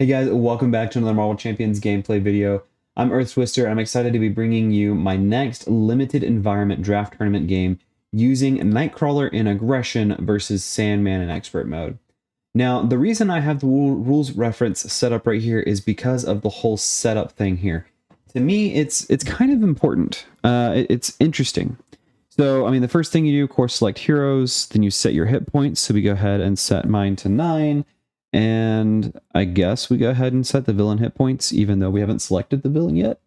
Hey guys, welcome back to another Marvel Champions gameplay video. I'm Earth Twister, and I'm excited to be bringing you my next limited environment draft tournament game using Nightcrawler in Aggression versus Sandman in Expert mode. Now, the reason I have the rules reference set up right here is because of the whole setup thing here. To me, it's kind of important. It's interesting. So, I mean, the first thing you do, of course, select heroes, then you set your hit points. So we go ahead and set mine to 9. And I guess we go ahead and set the villain hit points, even though we haven't selected the villain yet.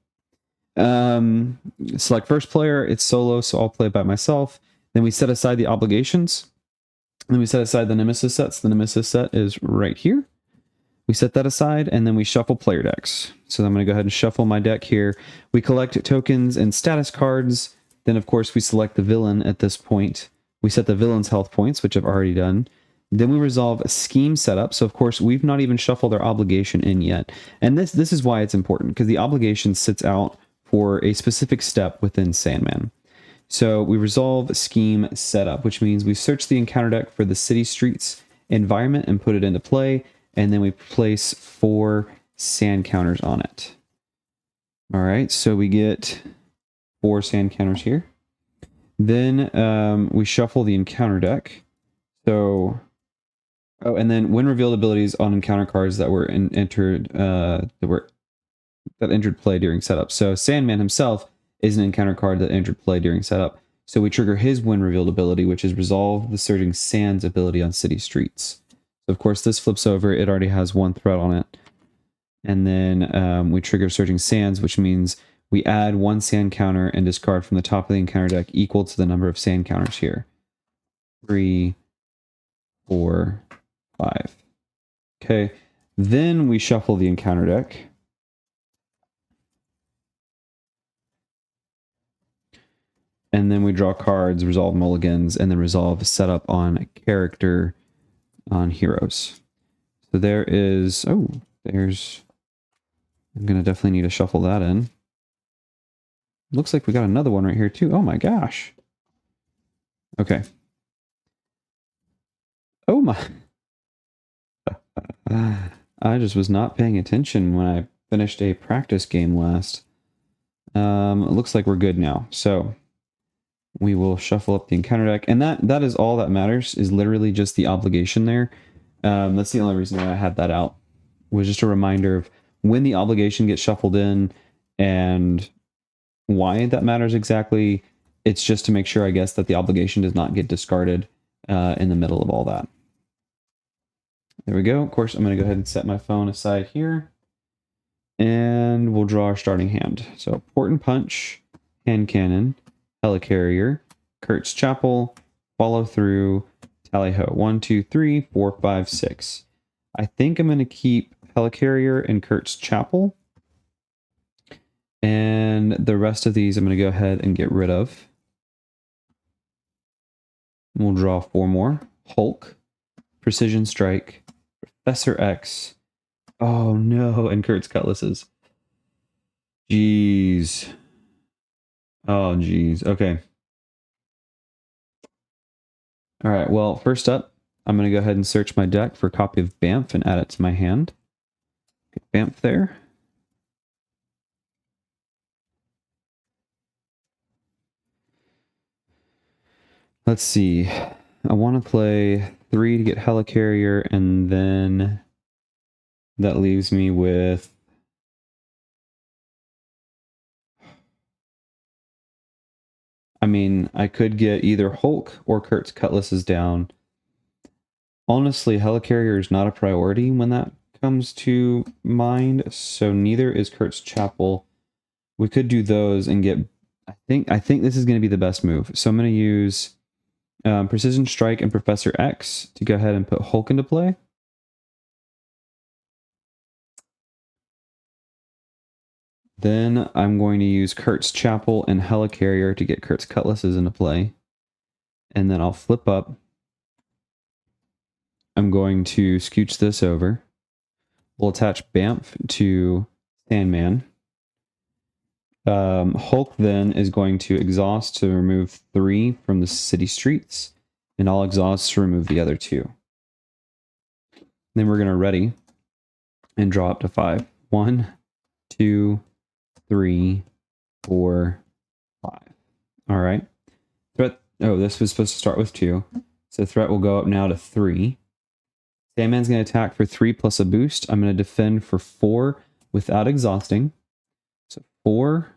Select first player, it's solo, so I'll play by myself. Then we set aside the obligations. Then we set aside the nemesis sets. The nemesis set is right here. We set that aside, and then we shuffle player decks. So I'm going to go ahead and shuffle my deck here. We collect tokens and status cards. Then, of course, we select the villain at this point. We set the villain's health points, which I've already done. Then we resolve a scheme setup. So, of course, we've not even shuffled our obligation in yet. And this is why it's important, because the obligation sits out for a specific step within Sandman. So we resolve scheme setup, which means we search the encounter deck for the city streets environment and put it into play. And then we place 4 sand counters on it. All right, so we get 4 sand counters here. Then we shuffle the encounter deck. So... Oh, and then when revealed abilities on encounter cards that were entered play during setup. So Sandman himself is an encounter card that entered play during setup. So we trigger his when revealed ability, which is resolve the surging sands ability on city streets. So of course this flips over. It already has 1 threat on it. And then we trigger surging sands, which means we add 1 sand counter and discard from the top of the encounter deck equal to the number of sand counters here. 3, 4, 5. Okay, then we shuffle the encounter deck. And then we draw cards, resolve mulligans, and then resolve setup on character on heroes. So there is... Oh, there's... I'm going to definitely need to shuffle that in. Looks like we got another one right here too. Oh my gosh. Okay. Oh my... I just was not paying attention when I finished a practice game last. It looks like we're good now. So we will shuffle up the encounter deck. And that is all that matters, is literally just the obligation there. That's the only reason why I had that out. Was just a reminder of when the obligation gets shuffled in and why that matters exactly. It's just to make sure, I guess, that the obligation does not get discarded in the middle of all that. There we go. Of course, I'm going to go ahead and set my phone aside here. And we'll draw our starting hand. So, Port and Punch, Hand Cannon, Helicarrier, Kurt's Chapel, Follow Through, Tally Ho. 1, 2, 3, 4, 5, 6. I think I'm going to keep Helicarrier and Kurt's Chapel. And the rest of these I'm going to go ahead and get rid of. We'll draw 4 more. Hulk, Precision Strike, Professor X. Oh no, and Kurt's Cutlasses. Jeez. Oh jeez. Okay. Alright, well, first up, I'm going to go ahead and search my deck for a copy of Bamf and add it to my hand. Get Bamf there. Let's see. I want to play 3 to get Helicarrier, and then that leaves me with... I mean, I could get either Hulk or Kurt's Cutlasses down. Honestly, Helicarrier is not a priority when that comes to mind, so neither is Kurt's Chapel. We could do those and get... I think this is going to be the best move. So I'm going to use... Precision Strike and Professor X to go ahead and put Hulk into play. Then I'm going to use Kurt's Chapel and Helicarrier to get Kurt's Cutlasses into play. And then I'll flip up. I'm going to scooch this over. We'll attach Bamf to Sandman. Hulk then is going to exhaust to remove 3 from the city streets, and I'll exhaust to remove the other 2. Then we're going to ready. and draw up to 5. 1, 2, 3, 4, 5. All right. Threat. Oh, this was supposed to start with 2. So threat will go up now to 3. Sandman's going to attack for 3 plus a boost. I'm going to defend for 4 without exhausting. So 4.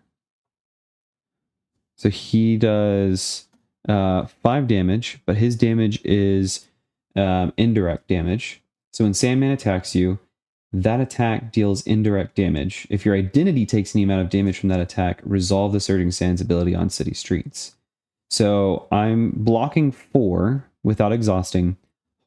So he does 5 damage, but his damage is indirect damage. So when Sandman attacks you, that attack deals indirect damage. If your identity takes any amount of damage from that attack, resolve the Surging Sands ability on city streets. So I'm blocking 4 without exhausting.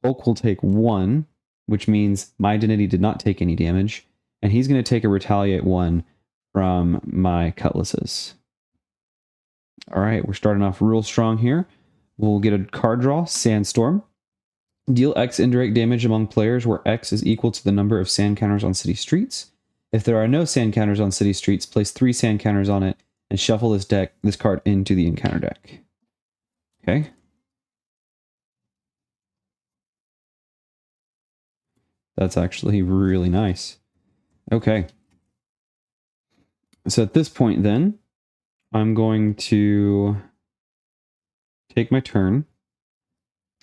Hulk will take 1, which means my identity did not take any damage, and he's going to take a retaliate 1 from my cutlasses. All right, we're starting off real strong here. We'll get a card draw, Sandstorm. Deal X indirect damage among players where X is equal to the number of sand counters on city streets. If there are no sand counters on city streets, place 3 sand counters on it and shuffle this card into the encounter deck. Okay. That's actually really nice. Okay. So at this point then, I'm going to take my turn.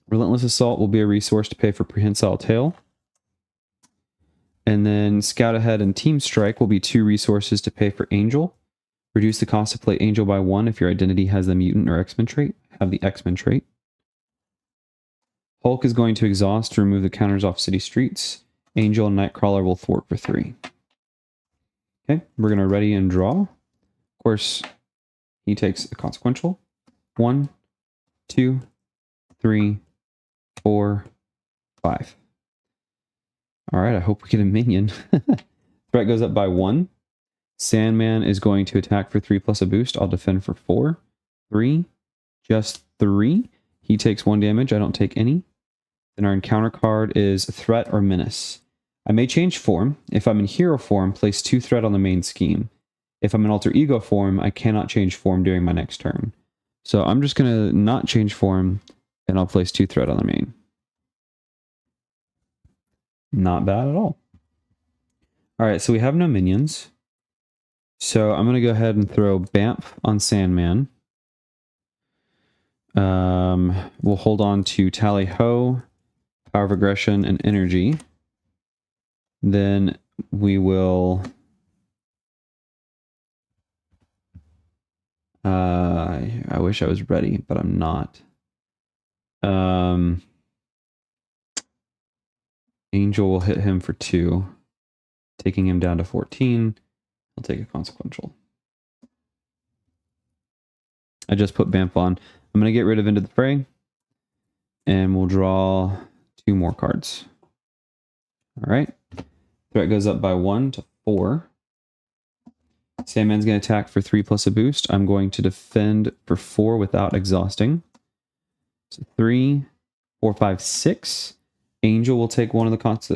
Relentless Assault will be a resource to pay for Prehensile Tail. And then Scout Ahead and Team Strike will be 2 resources to pay for Angel. Reduce the cost to play Angel by 1 if your identity has the Mutant or X-Men trait. Have the X-Men trait. Hulk is going to exhaust to remove the counters off city streets. Angel and Nightcrawler will thwart for 3. Okay, we're going to ready and draw. Of course, he takes a consequential. 1, 2, 3, 4, 5. All right, I hope we get a minion. Threat goes up by 1. Sandman is going to attack for 3 plus a boost. I'll defend for 4. 3. Just 3. He takes 1 damage. I don't take any. Then our encounter card is Threat or Menace. I may change form. If I'm in hero form, place 2 threat on the main scheme. If I'm in alter ego form, I cannot change form during my next turn. So I'm just going to not change form, and I'll place 2 threat on the main. Not bad at all. All right, so we have no minions. So I'm going to go ahead and throw Bamf on Sandman. We'll hold on to Tally Ho, Power of Aggression, and Energy. Then we will... I wish I was ready, but I'm not. Angel will hit him for 2, taking him down to 14. I'll take a consequential. I just put Bamf on. I'm going to get rid of Into the Fray, and we'll draw 2 more cards. All right. Threat goes up by 1 to 4. Sandman's going to attack for 3 plus a boost. I'm going to defend for 4 without exhausting. So 3, 4, 5, 6. Angel will take one of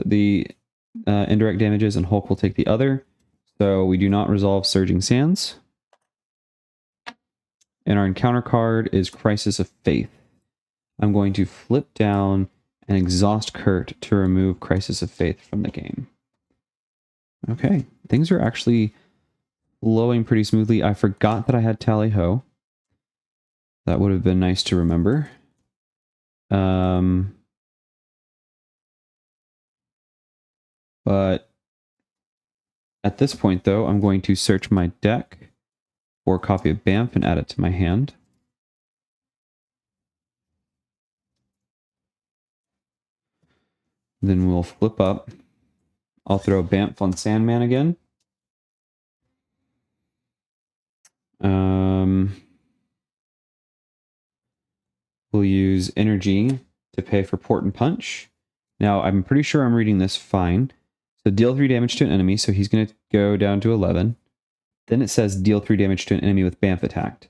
the indirect damages, and Hulk will take the other. So we do not resolve Surging Sands. And our encounter card is Crisis of Faith. I'm going to flip down and exhaust Kurt to remove Crisis of Faith from the game. Okay, things are actually flowing pretty smoothly. I forgot that I had Tally Ho. That would have been nice to remember. But at this point, though, I'm going to search my deck for a copy of Bamf and add it to my hand. Then we'll flip up. I'll throw Bamf on Sandman again. We'll use Energy to pay for Port and Punch. Now, I'm pretty sure I'm reading this fine. So deal 3 damage to an enemy, so he's going to go down to 11. Then it says deal 3 damage to an enemy with Bamf attacked.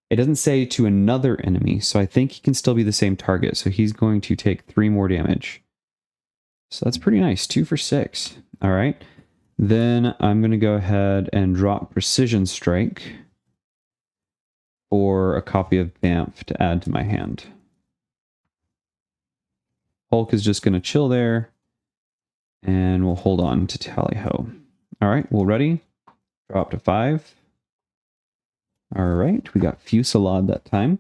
It doesn't say to another enemy, so I think he can still be the same target. So he's going to take 3 more damage. So that's pretty nice. 2 for 6. All right. Then I'm going to go ahead and drop Precision Strike for a copy of Bamf to add to my hand. Hulk is just going to chill there. And we'll hold on to Tally Ho. All right, well, ready? Drop to 5. All right, we got Fusillade that time.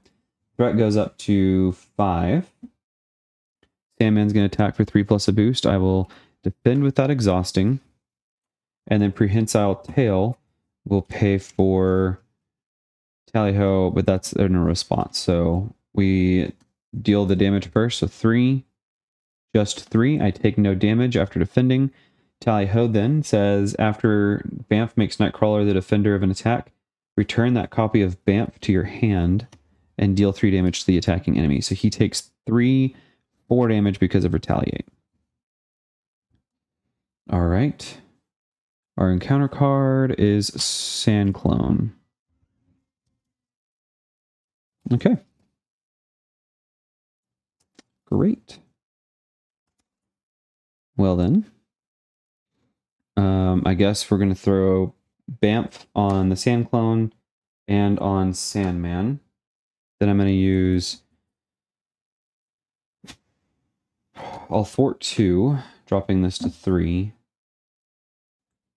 Threat goes up to 5. Sandman's going to attack for 3 plus a boost. I will defend without exhausting. And then Prehensile Tail will pay for Tally Ho, but that's in a response. So we deal the damage first. So 3, just 3. I take no damage after defending. Tally Ho then says, after Bamf makes Nightcrawler the defender of an attack, return that copy of Bamf to your hand and deal 3 damage to the attacking enemy. So he takes 4 damage because of Retaliate. All right. Our encounter card is Sand Clone. Okay. Great. Well then, I guess we're going to throw Bamf on the Sand Clone and on Sandman. Then I'm going to use... I'll thwart 2, dropping this to 3.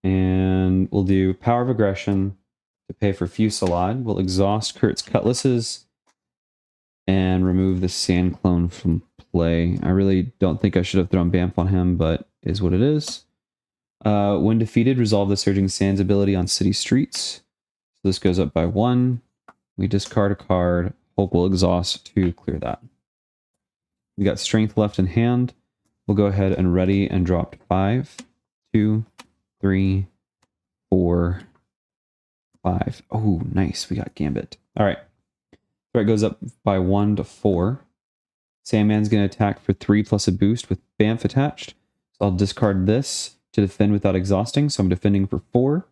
And we'll do Power of Aggression to pay for Fusillade. We'll exhaust Kurt's Cutlasses and remove the Sand Clone from play. I really don't think I should have thrown Bamf on him, but is what it is. When defeated, resolve the Surging Sands ability on city streets. So this goes up by 1. We discard a card. Hulk will exhaust to clear that. We got Strength left in hand. We'll go ahead and ready and drop 5, 2, 3, 4, 5. Oh, nice. We got Gambit. All right. Threat goes up by 1 to 4. Sandman's going to attack for 3 plus a boost with Bamf attached. So I'll discard this to defend without exhausting. So I'm defending for 4.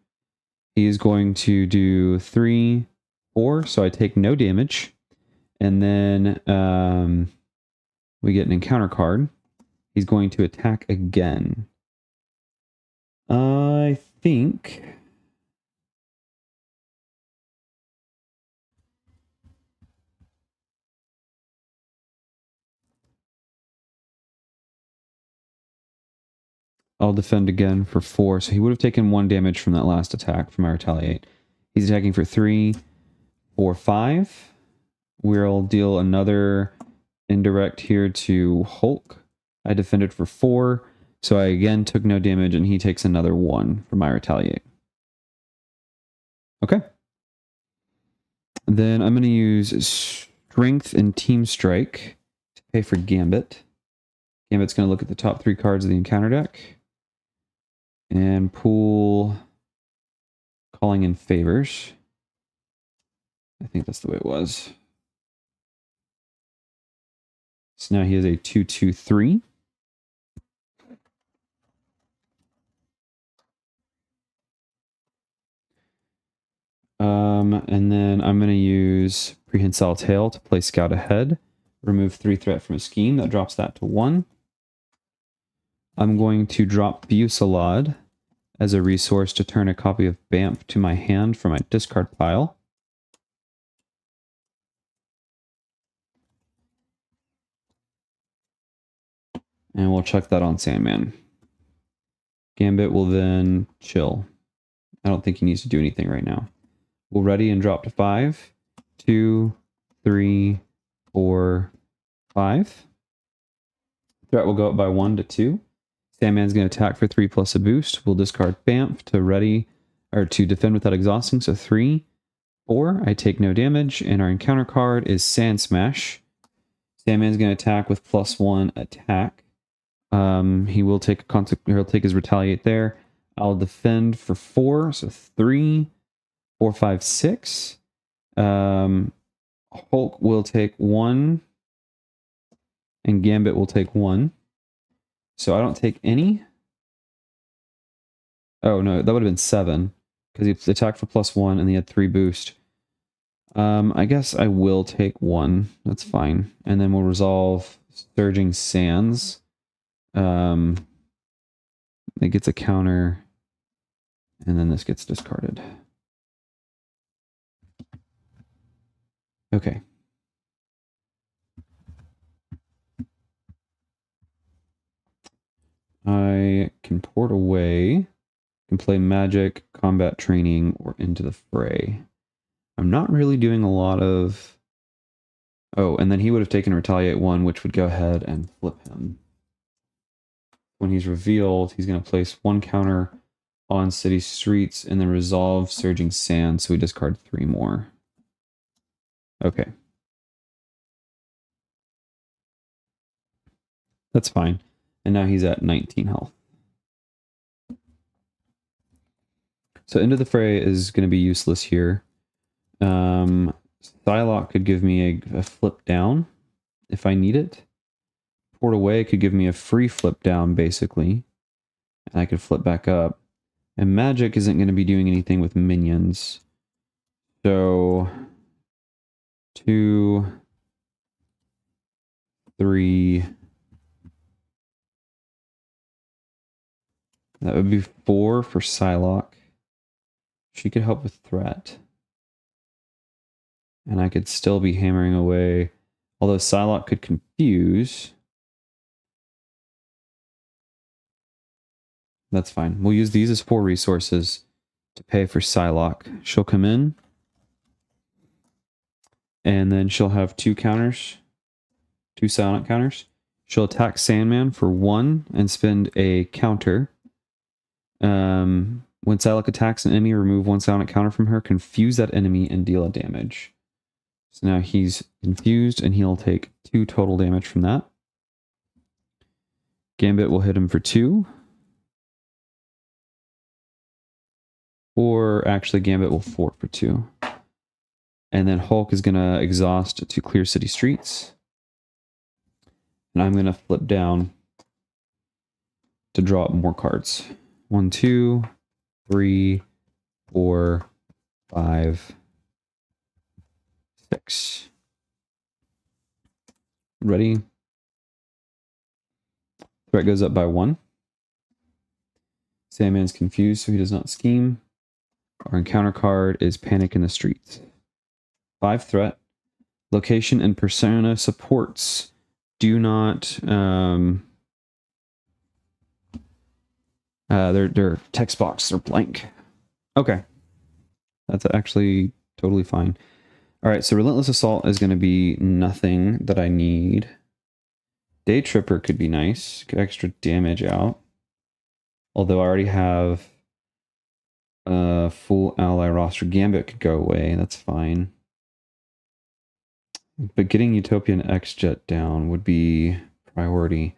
He's going to do 3, 4. So I take no damage. And then we get an encounter card. He's going to attack again. I think... I'll defend again for 4. So he would have taken 1 damage from that last attack from my Retaliate. He's attacking for 3, 4, 5. We'll deal another indirect here to Hulk. I defended for 4. So I again took no damage and he takes another 1 from my Retaliate. Okay. Then I'm going to use Strength and Team Strike to pay for Gambit. Gambit's going to look at the top 3 cards of the encounter deck. And pull Calling in Favors. I think that's the way it was. So now he has a 2/2/3. And then I'm going to use Prehensile Tail to play Scout Ahead. Remove 3 threat from a scheme. That drops that to 1. I'm going to drop Fusillade as a resource to turn a copy of Bamf to my hand from my discard pile. And we'll check that on Sandman. Gambit will then chill. I don't think he needs to do anything right now. We'll ready and drop to 5, 2, 3, 4, 5. Threat will go up by 1 to 2. Sandman's going to attack for 3 plus a boost. We'll discard Bamf to ready or to defend without exhausting. So 3, 4. I take no damage, and our encounter card is Sand Smash. Sandman's going to attack with +1 attack. He will take he'll take his Retaliate there. I'll defend for 4, so 3, 4, 5, 6. Hulk will take 1, and Gambit will take 1. So I don't take any. Oh no, that would have been 7 because he attacked for +1 and he had 3 boost. I guess I will take 1. That's fine, and then we'll resolve Surging Sands. It gets a counter, and then this gets discarded. Okay. I can port away, can play magic, combat training, or into the fray. I'm not really doing a lot of... Oh, and then he would have taken Retaliate 1, which would go ahead and flip him. When he's revealed, he's going to place 1 counter on city streets and then resolve Surging Sand, so we discard 3 more. Okay. That's fine. And now he's at 19 health. So Into the Fray is going to be useless here. Psylocke could give me a flip down if I need it. Port Away could give me a free flip down, basically. And I could flip back up. And Magic isn't going to be doing anything with minions. So 2, 3... That would be 4 for Psylocke. She could help with threat. And I could still be hammering away. Although Psylocke could confuse. That's fine. We'll use these as 4 resources to pay for Psylocke. She'll come in. And then she'll have 2 counters. 2 silent counters. She'll attack Sandman for 1 and spend a counter. When Psylocke attacks an enemy, remove 1 silent counter from her, confuse that enemy, and deal a damage. So now he's confused, and he'll take 2 total damage from that. Gambit will hit him for 2. Or actually, Gambit will fort for 2. And then Hulk is going to exhaust to clear city streets. And I'm going to flip down to draw up more cards. 1, 2, 3, 4, 5, 6. Ready? Threat goes up by 1. Sandman's confused, so he does not scheme. Our encounter card is Panic in the Streets. 5 threat. Location and persona supports do not... their text box are blank. Okay. That's actually totally fine. Alright, so Relentless Assault is going to be nothing that I need. Day Tripper could be nice. Get extra damage out. Although I already have a full ally roster. Gambit could go away. That's fine. But getting Utopian X-Jet down would be priority.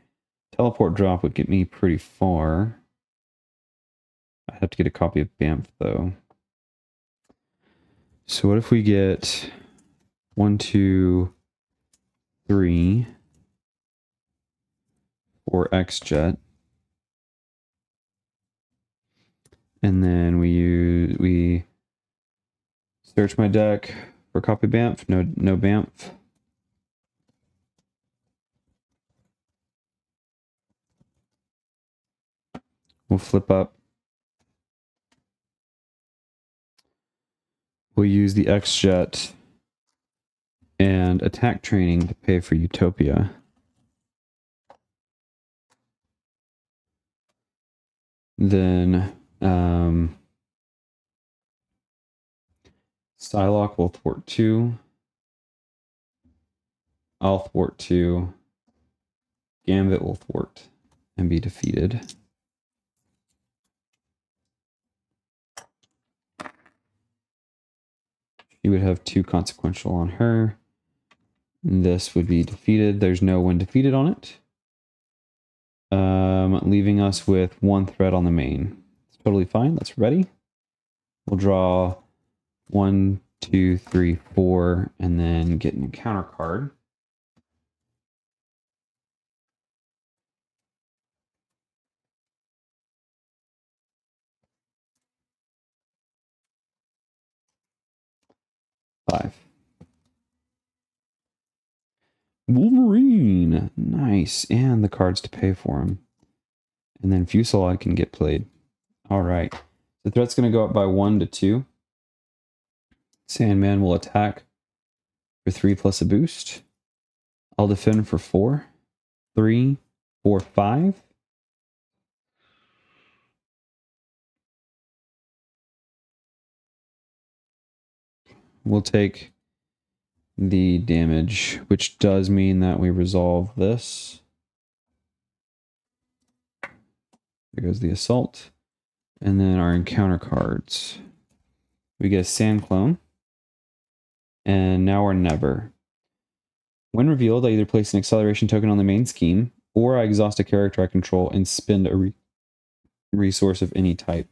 Teleport drop would get me pretty far. I have to get a copy of Banff, though. So what if we get 1, 2, 3 for X-Jet? And then we search my deck for a copy of Banff. No Banff. We'll flip up. We'll use the X-Jet and attack training to pay for Utopia. Then Psylocke will thwart 2. I'll thwart 2. Gambit will thwart and be defeated. You would have 2 consequential on her. This would be defeated. There's no when defeated on it. Leaving us with 1 threat on the main. It's totally fine. That's ready. We'll draw 1, 2, 3, 4, and then get an encounter card. Wolverine! Nice. And the cards to pay for him. And then Fusillade can get played. Alright. The threat's going to go up by 1 to 2. Sandman will attack for 3 plus a boost. I'll defend for 4. 3, 4, 5. we'll take the damage, which does mean that we resolve this. There goes the assault. And then our encounter cards. We get a sand clone. And now our never. When revealed, I either place an acceleration token on the main scheme, or I exhaust a character I control and spend a resource of any type.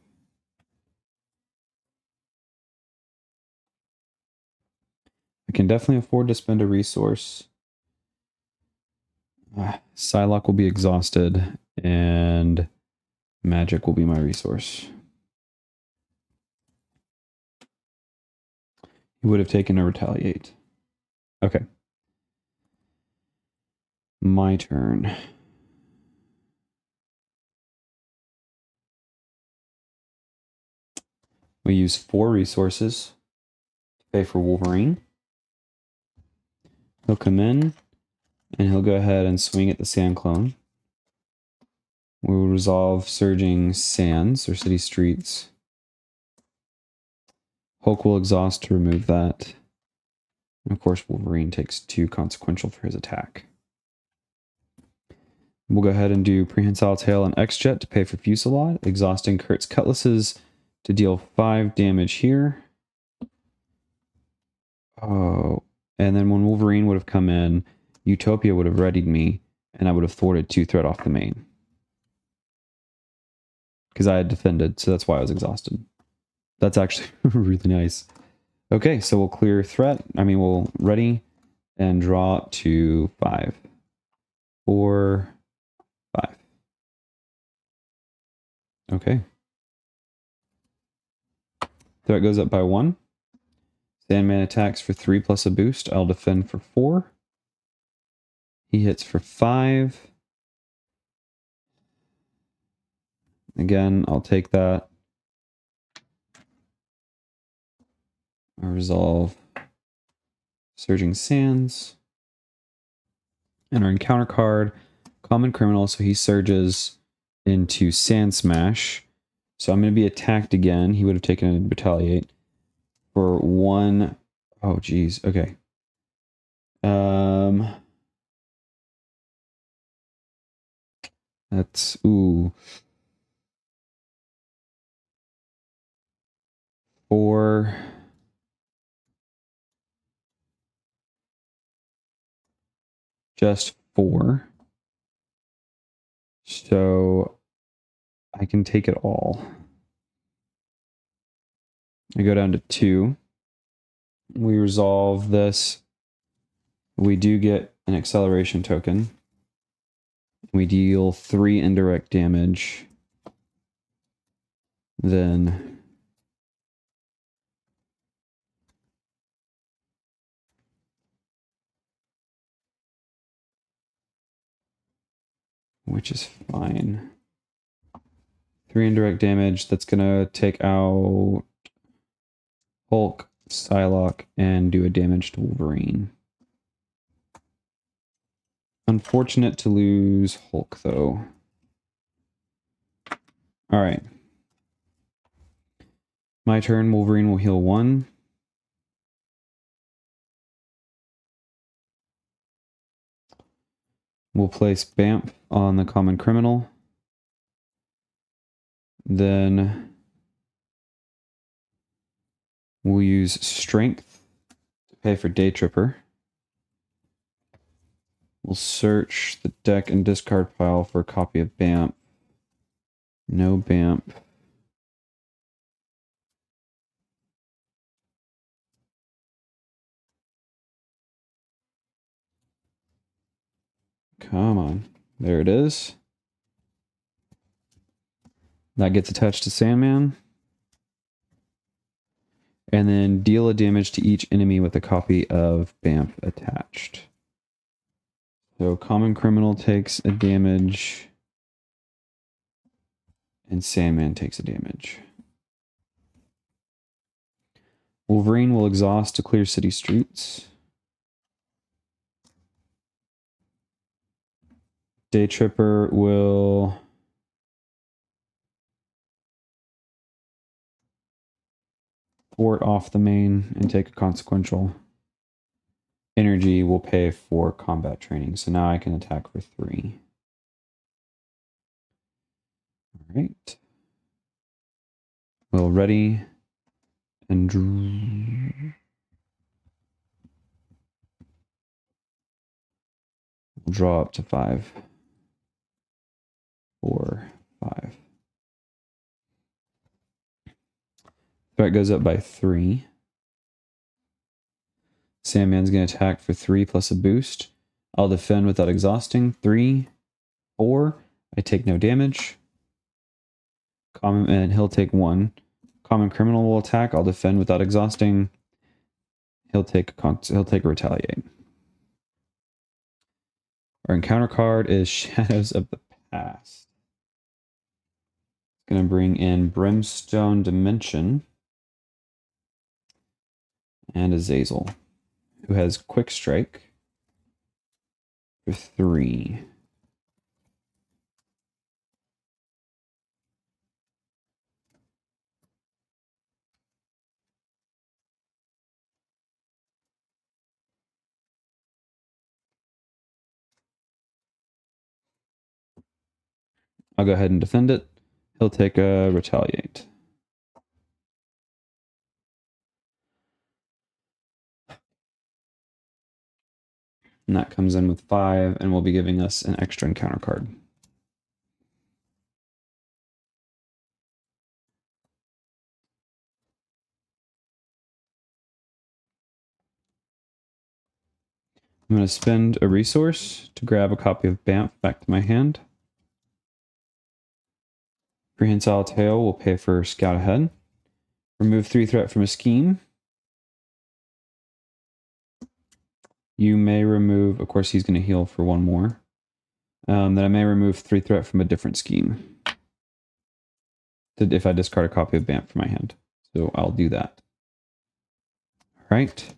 I can definitely afford to spend a resource. Psylocke will be exhausted, and magic will be my resource. He would have taken a retaliate. Okay. My turn. We use 4 resources to pay for Wolverine. He'll come in, and he'll go ahead and swing at the sand clone. We will resolve Surging Sands, or City Streets. Hulk will exhaust to remove that. And of course, Wolverine takes 2 consequential for his attack. We'll go ahead and do Prehensile Tail and X-Jet to pay for Fusillade, exhausting Kurt's Cutlasses to deal 5 damage here. Oh, and then when Wolverine would have come in, Utopia would have readied me, and I would have thwarted 2 threat off the main. Because I had defended, so that's why I was exhausted. That's actually really nice. Okay, so we'll clear threat. We'll ready and draw to 5. 4, 5. Okay. Threat goes up by 1. Sandman attacks for 3 plus a boost. I'll defend for 4. He hits for 5. Again, I'll take that. I resolve Surging Sands. And our encounter card, Common Criminal, so he surges into Sand Smash. So I'm going to be attacked again. He would have taken a retaliate for 1. Oh, geez. Okay. That's, ooh. 4. Just 4. So I can take it all. I go down to 2. We resolve this. We do get an acceleration token. We deal 3 indirect damage. Then which is fine. 3 indirect damage. That's gonna take out Hulk, Psylocke, and do a damage to Wolverine. Unfortunate to lose Hulk, though. Alright. My turn. Wolverine will heal 1. We'll place Bamf on the Common Criminal. Then we'll use Strength to pay for Day Tripper. We'll search the deck and discard pile for a copy of Bamf. No Bamf. Come on. There it is. That gets attached to Sandman. And then deal a damage to each enemy with a copy of Bamf attached. So Common Criminal takes a damage. And Sandman takes a damage. Wolverine will exhaust to clear city streets. Day Tripper will Fort off the main and take a consequential. Energy will pay for combat training. So now I can attack for 3. All right. Well, ready and we'll draw up to 5. 4, 5. Threat goes up by 3. Sandman's going to attack for 3 plus a boost. I'll defend without exhausting. 3, 4. I take no damage. Common, and he'll take 1. Common criminal will attack. I'll defend without exhausting. He'll take a retaliate. Our encounter card is Shadows of the Past. It's going to bring in Brimstone Dimension and Azazel, who has Quick Strike for 3. I'll go ahead and defend it. He'll take a retaliate. And that comes in with 5 and will be giving us an extra encounter card. I'm going to spend a resource to grab a copy of BAMF back to my hand. Prehensile Tail will pay for Scout Ahead. Remove 3 threat from a scheme. You may remove, of course he's going to heal for 1 more. Then I may remove 3 threat from a different scheme. If I discard a copy of BAMF from my hand. So I'll do that. All right.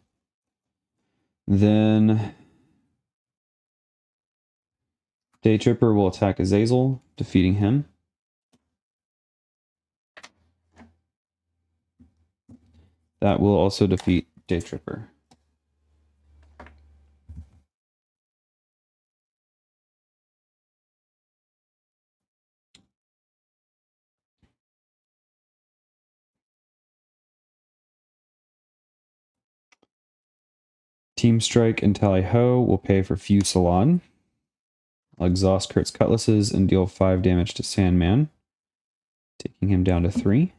Then Day Tripper will attack Azazel, defeating him. That will also defeat Day Tripper. Team Strike and Tally Ho will pay for Fusillade. I'll exhaust Kurt's Cutlasses and deal 5 damage to Sandman, taking him down to 3.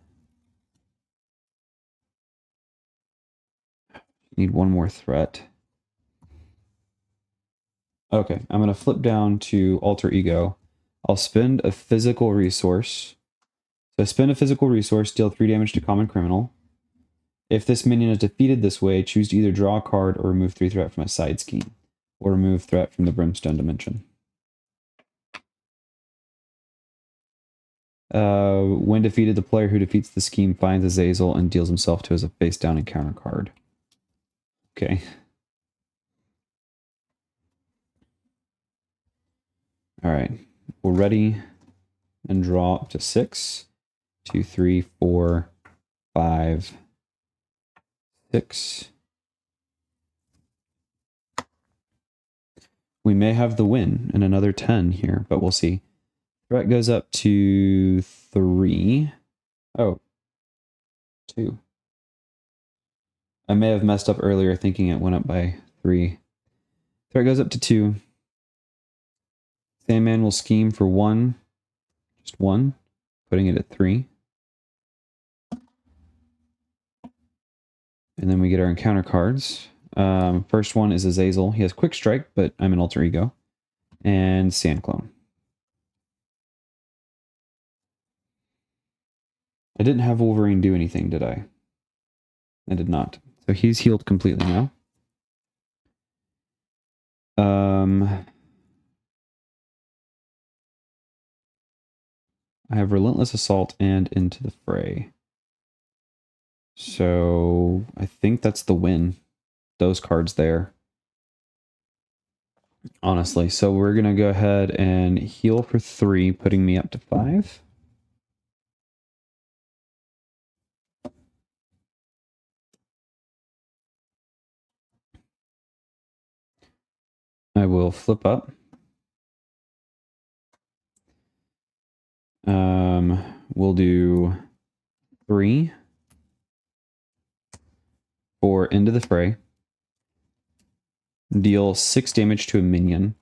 Need 1 more threat. Okay, I'm going to flip down to Alter Ego. I'll spend a physical resource. So I spend a physical resource, deal 3 damage to Common Criminal. If this minion is defeated this way, choose to either draw a card or remove 3 threat from a side scheme, or remove threat from the Brimstone Dimension. When defeated, the player who defeats the scheme finds Azazel and deals himself to as a face-down encounter card. Okay. All right. We're ready and draw up to 6. 2, 3, 4, 5, 6. We may have the win in another 10 here, but we'll see. Threat goes up to 3. Oh, 2. I may have messed up earlier thinking it went up by 3. Threat goes up to 2. Sandman will scheme for 1. Just 1. Putting it at 3. And then we get our encounter cards. First one is Azazel. He has Quick Strike, but I'm an Alter Ego. And Sand Clone. I didn't have Wolverine do anything, did I? I did not. So he's healed completely now. I have Relentless Assault and Into the Fray. So I think that's the win. Those cards there. Honestly. So we're going to go ahead and heal for 3, putting me up to 5. I will flip up. We'll do 3 for Into the Fray. Deal 6 damage to a minion.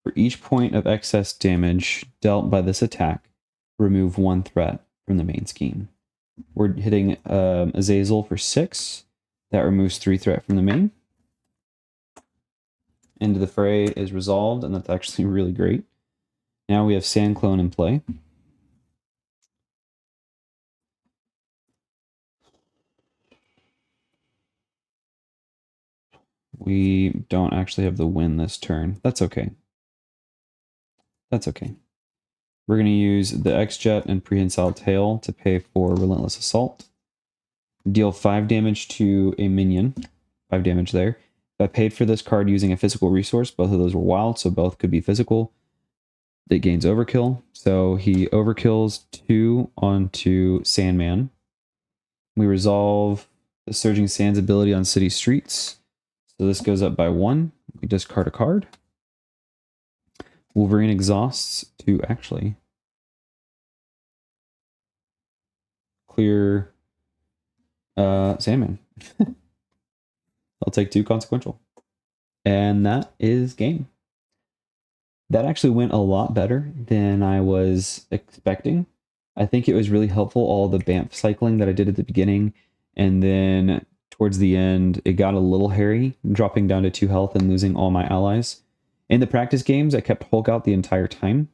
For each point of excess damage dealt by this attack, remove 1 threat from the main scheme. We're hitting Azazel for 6. That removes 3 threat from the main. Into the Fray is resolved, and that's actually really great. Now we have Sand Clone in play. We don't actually have the win this turn. That's okay. That's okay. We're going to use the X-Jet and Prehensile Tail to pay for Relentless Assault. Deal 5 damage to a minion. 5 damage there. If I paid for this card using a physical resource, both of those were wild, so both could be physical. It gains Overkill. So he overkills 2 onto Sandman. We resolve the Surging Sands ability on City Streets. So this goes up by 1. We discard a card. Wolverine exhausts to actually clear Sandman. I'll take 2 consequential. And that is game. That actually went a lot better than I was expecting. I think it was really helpful, all the BAMF cycling that I did at the beginning, and then towards the end, it got a little hairy, dropping down to 2 health and losing all my allies. In the practice games, I kept Hulk out the entire time.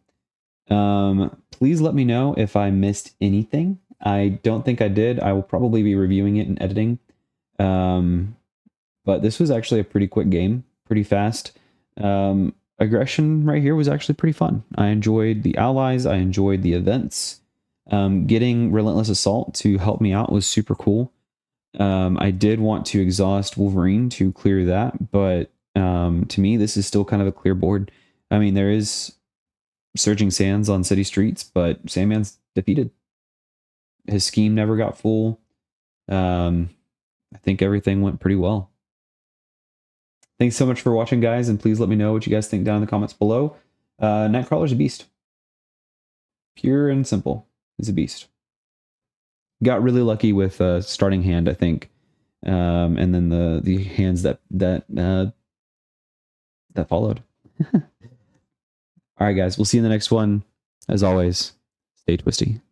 Please let me know if I missed anything. I don't think I did. I will probably be reviewing it and editing. But this was actually a pretty quick game, pretty fast. Aggression right here was actually pretty fun. I enjoyed the allies. I enjoyed the events. Getting Relentless Assault to help me out was super cool. I did want to exhaust Wolverine to clear that, but to me, this is still kind of a clear board. I mean, there is Surging Sands on City Streets, but Sandman's defeated. His scheme never got full. I think everything went pretty well. Thanks so much for watching, guys, and please let me know what you guys think down in the comments below. Nightcrawler's a beast. Pure and simple. He's a beast. Got really lucky with starting hand, I think, and then the hands that followed. All right, guys, we'll see you in the next one. As always, stay twisty.